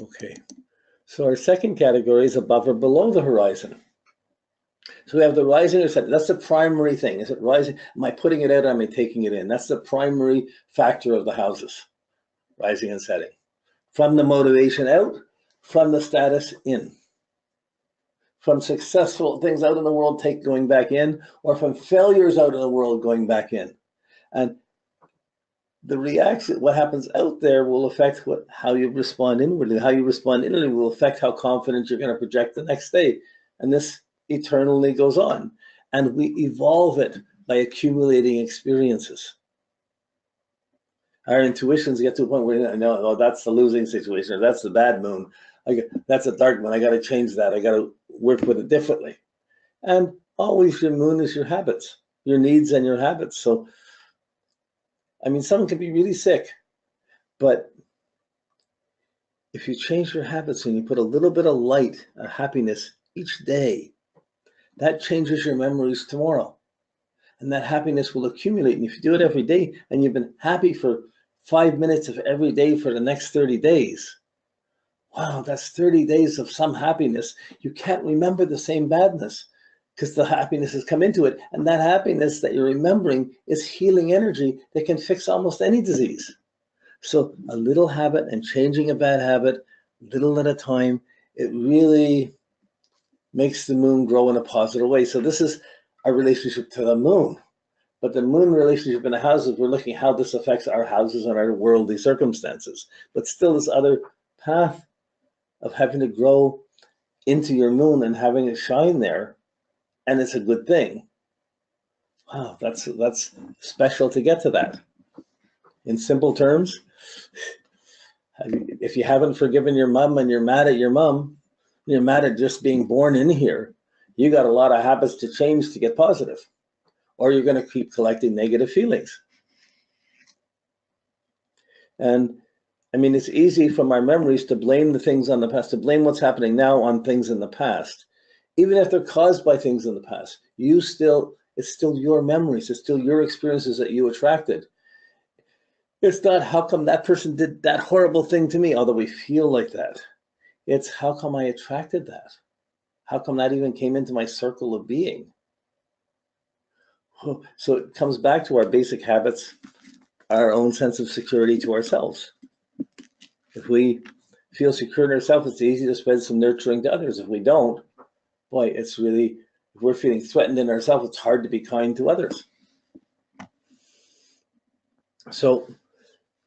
Okay, so our second category is above or below the horizon. So we have the rising or setting. That's the primary thing. Is it rising? Am I putting it out or am I taking it in? That's the primary factor of the houses, rising and setting. From the motivation out, from the status in. From successful things out in the world going back in, or from failures out in the world going back in. And the reaction, what happens out there will affect how you respond inwardly. How you respond inwardly will affect how confident you're going to project the next day. And this eternally goes on. And we evolve it by accumulating experiences. Our intuitions get to a point where, no, oh, that's the losing situation, or that's the bad moon. That's a dark one. I got to change that. I got to work with it differently. And always your moon is your habits, your needs and your habits. So, I mean, someone can be really sick, but if you change your habits and you put a little bit of light, happiness each day, that changes your memories tomorrow. And that happiness will accumulate. And if you do it every day and you've been happy for 5 minutes of every day for the next 30 days, wow, that's 30 days of some happiness. You can't remember the same badness because the happiness has come into it. And that happiness that you're remembering is healing energy that can fix almost any disease. So a little habit and changing a bad habit, little at a time, it really makes the moon grow in a positive way. So this is our relationship to the moon. But the moon relationship in the houses, we're looking at how this affects our houses and our worldly circumstances. But still this other path of having to grow into your moon and having it shine there, and it's a good thing. Wow, that's special to get to that. In simple terms, if you haven't forgiven your mom and you're mad at your mom, you're mad at just being born in here, you got a lot of habits to change to get positive, or you're going to keep collecting negative feelings. And I mean, it's easy from our memories to blame the things on the past, to blame what's happening now on things in the past. Even if they're caused by things in the past, it's still your memories, it's still your experiences that you attracted. It's not how come that person did that horrible thing to me, although we feel like that. It's how come I attracted that? How come that even came into my circle of being? So it comes back to our basic habits, our own sense of security to ourselves. If we feel secure in ourselves, it's easy to spread some nurturing to others. If we don't, boy, it's really, if we're feeling threatened in ourselves, it's hard to be kind to others. So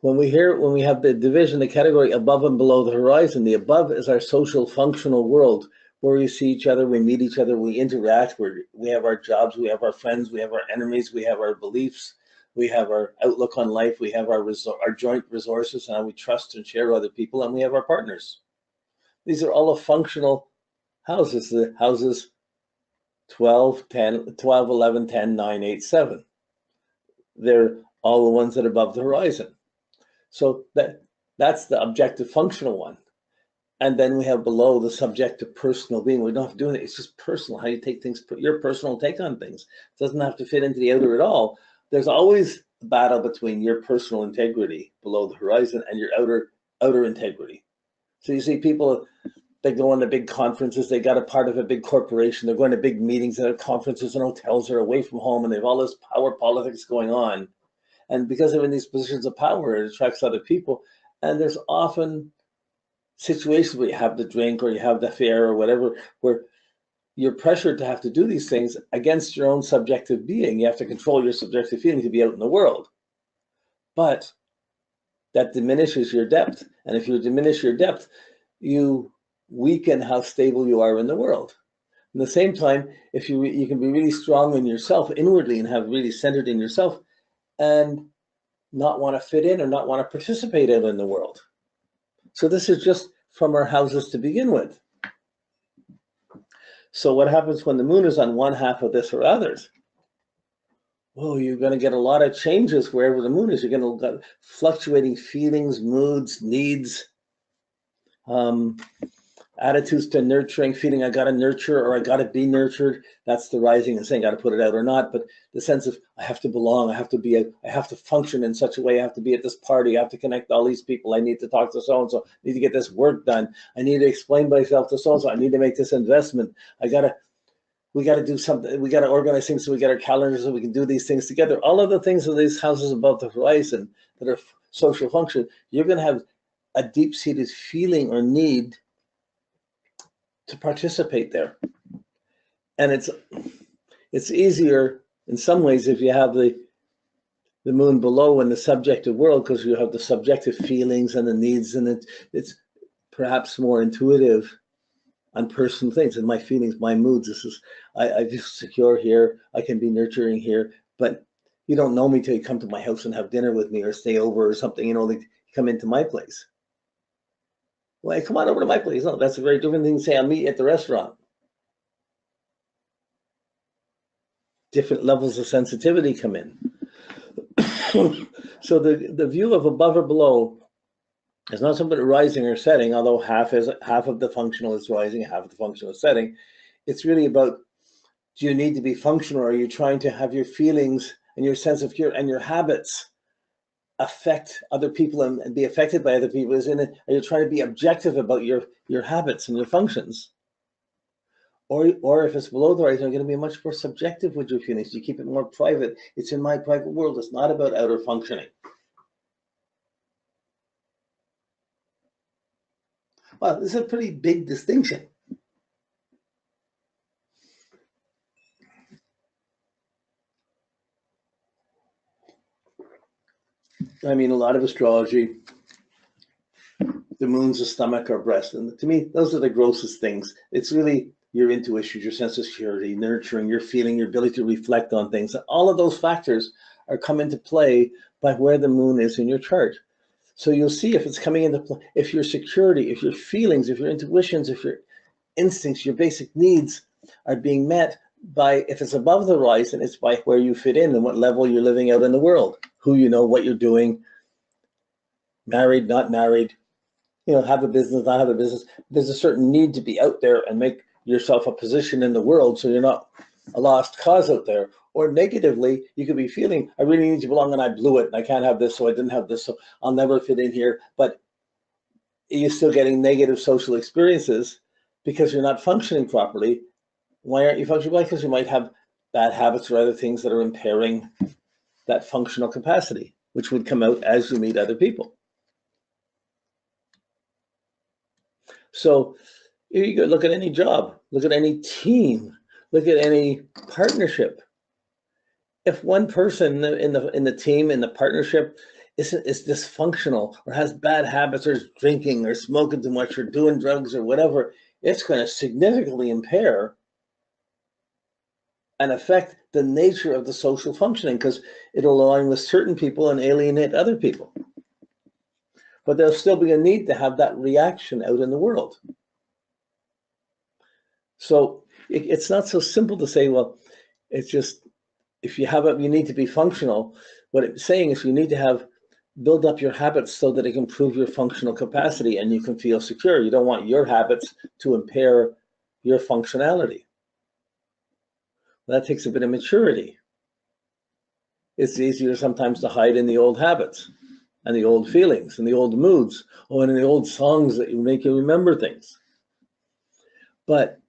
when we have the division, the category above and below the horizon, the above is our social functional world where we see each other, we meet each other, we interact, we have our jobs, we have our friends, we have our enemies, we have our beliefs, we have our outlook on life, we have our joint resources and how we trust and share other people, and we have our partners. These are all of functional houses, the houses 12, 11, 10, 9, 8, 7. They're all the ones that are above the horizon. So that's the objective functional one. And then we have below the subjective personal being. We don't have to do it. It's just personal, how you take things, your personal take on things. It doesn't have to fit into the outer at all. There's always a battle between your personal integrity below the horizon and your outer integrity. So you see people, they go on to big conferences, they got a part of a big corporation, they're going to big meetings at conferences and hotels, they're away from home, and they have all this power politics going on. And because they're in these positions of power, it attracts other people. And there's often situations where you have the drink or you have the affair or whatever, where you're pressured to have to do these things against your own subjective being. You have to control your subjective feeling to be out in the world. But that diminishes your depth. And if you diminish your depth, you weaken how stable you are in the world. At the same time, if you can be really strong in yourself inwardly and have really centered in yourself and not want to fit in or not want to participate in the world. So this is just from our houses to begin with. So what happens when the moon is on one half of this or others? Well, you're going to get a lot of changes wherever the moon is. You're going to get fluctuating feelings, moods, needs. attitudes to nurturing, feeling I got to nurture or I got to be nurtured. That's the rising and saying got to put it out or not. But the sense of I have to belong, I have to function in such a way. I have to be at this party. I have to connect all these people. I need to talk to so and so. I need to get this work done. I need to explain myself to so and so. I need to make this investment. We got to do something. We got to organize things so we get our calendars so we can do these things together. All of the things of these houses above the horizon that are social function, you're going to have a deep-seated feeling or need to participate there. And it's easier in some ways if you have the moon below in the subjective world, because you have the subjective feelings and the needs, and it's perhaps more intuitive on personal things and my feelings, my moods. This is I feel secure here, I can be nurturing here, but you don't know me till you come to my house and have dinner with me or stay over or something, you know, like come into my place. Well, come on over to my place. No, that's a very different thing to say I'll meet you at the restaurant. Different levels of sensitivity come in. So the view of above or below is not something rising or setting, although half of the functional is rising, half of the functional is setting. It's really about, do you need to be functional, or are you trying to have your feelings and your sense of cure and your habits affect other people and be affected by other people? Are you trying to be objective about your habits and your functions? Or if it's below the horizon, you're going to be much more subjective with your feelings. You keep it more private. It's in my private world. It's not about outer functioning. Well, this is a pretty big distinction. I mean, a lot of astrology, the moon's a stomach or breast. And to me, those are the grossest things. It's really your intuition, your sense of security, nurturing, your feeling, your ability to reflect on things. All of those factors are come into play by where the moon is in your chart. So you'll see if it's coming into play, if your security, if your feelings, if your intuitions, if your instincts, your basic needs are being met by, if it's above the horizon, it's by where you fit in and what level you're living out in the world, who you know, what you're doing, married, not married, you know, have a business, not have a business. There's a certain need to be out there and make yourself a position in the world so you're not a lost cause out there. Or negatively, you could be feeling, I really need to belong and I blew it and I can't have this, so I didn't have this, so I'll never fit in here. But you're still getting negative social experiences because you're not functioning properly. Why aren't you functioning well? Because you might have bad habits or other things that are impairing that functional capacity, which would come out as you meet other people. So you go look at any job, look at any team, look at any partnership. If one person in the team, in the partnership, is dysfunctional or has bad habits or is drinking or smoking too much or doing drugs or whatever, it's going to significantly impair and affect the nature of the social functioning, because it'll align with certain people and alienate other people. But there'll still be a need to have that reaction out in the world. So it's not so simple to say, well, it's just, if you have it, you need to be functional. What it's saying is you need to build up your habits so that it can improve your functional capacity and you can feel secure. You don't want your habits to impair your functionality. That takes a bit of maturity. It's easier sometimes to hide in the old habits and the old feelings and the old moods, or in the old songs that make you remember things. But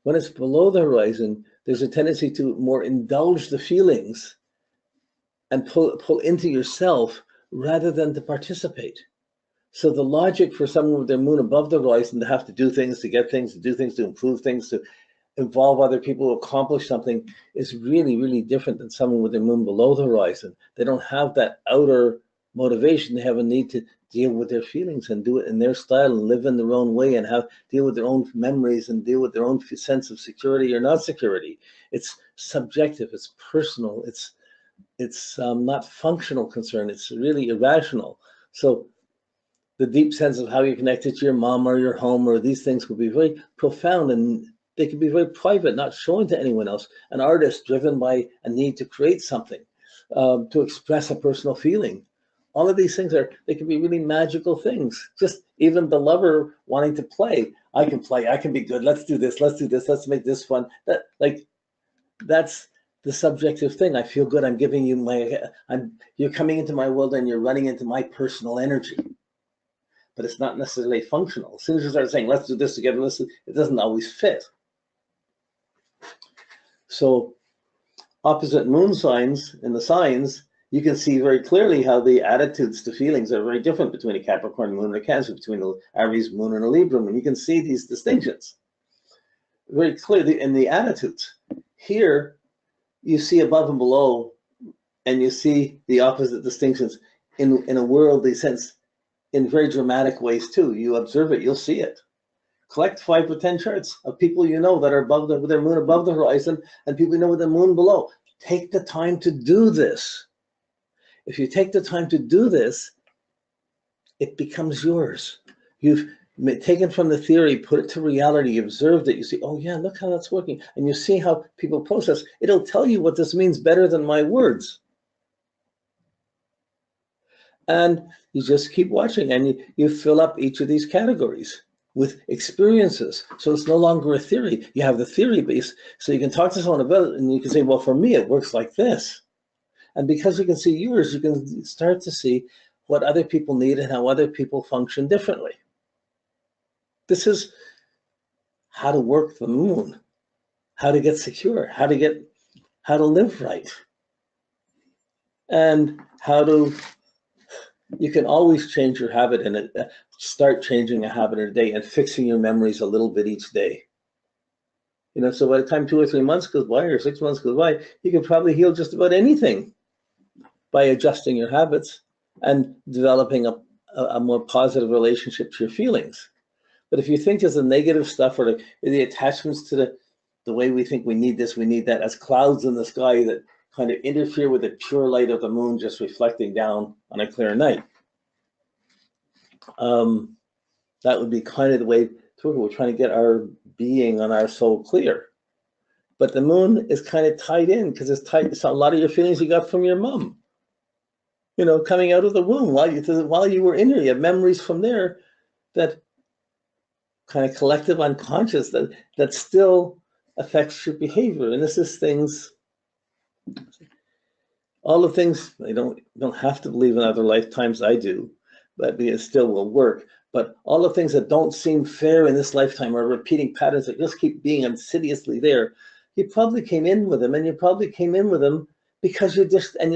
when it's below the horizon, there's a tendency to more indulge the feelings and pull into yourself rather than to participate. So the logic for someone with their moon above the horizon to have to do things, to get things, to do things, to improve things, to involve other people, to accomplish something is really, really different than someone with their moon below the horizon. They don't have that outer motivation. They have a need to deal with their feelings and do it in their style and live in their own way and deal with their own memories and deal with their own sense of security or not security. It's subjective, it's personal, it's not functional concern, it's really irrational. So the deep sense of how you're connected to your mom or your home or these things will be very profound, and they can be very private, not shown to anyone else. An artist driven by a need to create something, to express a personal feeling, All of these things they can be really magical things. Just even the lover wanting to play. I can play, I can be good. Let's do this, let's make this fun. That's the subjective thing. I feel good. I'm giving you you're coming into my world and you're running into my personal energy. But it's not necessarily functional. As soon as you start saying, let's do this together, it doesn't always fit. So opposite moon signs in the signs, you can see very clearly how the attitudes to feelings are very different between a Capricorn moon and a Cancer, between an Aries moon and a Libra moon. You can see these distinctions very clearly in the attitudes. Here, you see above and below, and you see the opposite distinctions in a worldly sense, in very dramatic ways too. You observe it, you'll see it. Collect 5 or 10 charts of people you know that are with their moon above the horizon and people you know with their moon below. Take the time to do this. If you take the time to do this, it becomes yours. You've taken from the theory, put it to reality, you observed it, you see, oh yeah, look how that's working. And you see how people process. It'll tell you what this means better than my words. And you just keep watching and you fill up each of these categories with experiences. So it's no longer a theory. You have the theory base, so you can talk to someone about it and you can say, well, for me, it works like this. And because you can see yours, you can start to see what other people need and how other people function differently. This is how to work the moon, how to get secure, how to live right, and you can always change your habit and start changing a habit in a day and fixing your memories a little bit each day. So by the time 2 or 3 months goes by or 6 months goes by, you can probably heal just about anything by adjusting your habits and developing a more positive relationship to your feelings. But if you think there's the negative stuff or the attachments to the way we think we need this, we need that, as clouds in the sky that kind of interfere with the pure light of the moon just reflecting down on a clear night. That would be kind of the way we're trying to get our being on our soul clear. But the moon is kind of tied in because it's tied to a lot of your feelings you got from your mom. Coming out of the womb while you were in here, you have memories from there that kind of collective unconscious that still affects your behavior. And this is things, all the things, I don't have to believe in other lifetimes, I do, but it still will work. But all the things that don't seem fair in this lifetime are repeating patterns that just keep being insidiously there. You probably came in with them, and you probably came in with them because you're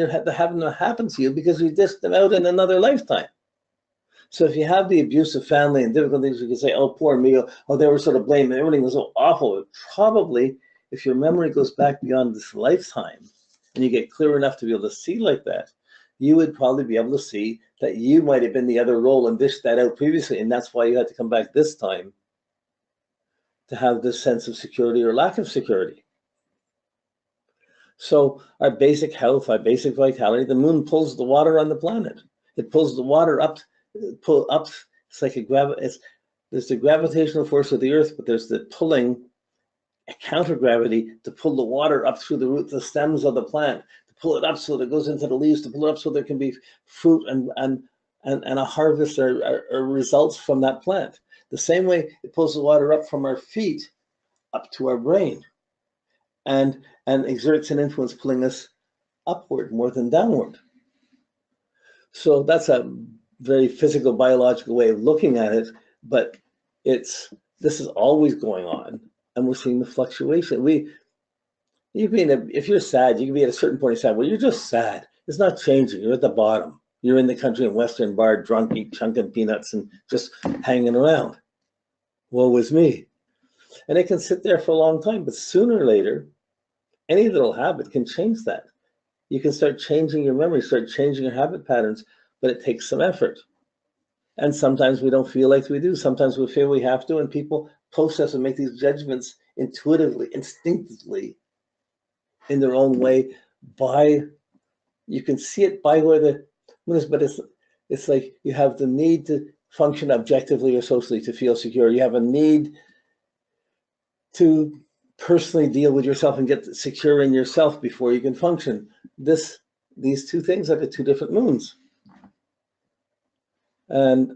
having to happen to you because you dished them out in another lifetime. So if you have the abusive family and difficulties, you can say, oh, poor me, oh, they were sort of blamed, everything was so awful. But probably, if your memory goes back beyond this lifetime, and you get clear enough to be able to see like that, you would probably be able to see that you might have been the other role and dished that out previously, and that's why you had to come back this time to have this sense of security or lack of security. So our basic health, our basic vitality, the moon pulls the water on the planet. It pulls the water up. It's like there's the gravitational force of the earth, but there's the pulling, a counter-gravity to pull the water up through the roots, the stems of the plant, to pull it up so that it goes into the leaves, to pull it up so there can be fruit and a harvest or results from that plant. The same way it pulls the water up from our feet up to our brain and exerts an influence pulling us upward more than downward. So that's a very physical, biological way of looking at it, but this is always going on, and we're seeing the fluctuation. If you're sad, you can be at a certain point sad. Well, you're just sad. It's not changing. You're at the bottom. You're in the country and western bar, drunk, chunking peanuts, and just hanging around. Woe is me. And it can sit there for a long time, but sooner or later, any little habit can change that. You can start changing your memory, start changing your habit patterns, but it takes some effort. And sometimes we don't feel like we do. Sometimes we feel we have to, and people process and make these judgments intuitively, instinctively, in their own way. You can see it by where the moon is, but it's like you have the need to function objectively or socially to feel secure. You have a need to personally deal with yourself and get secure in yourself before you can function. These two things are the two different moons. And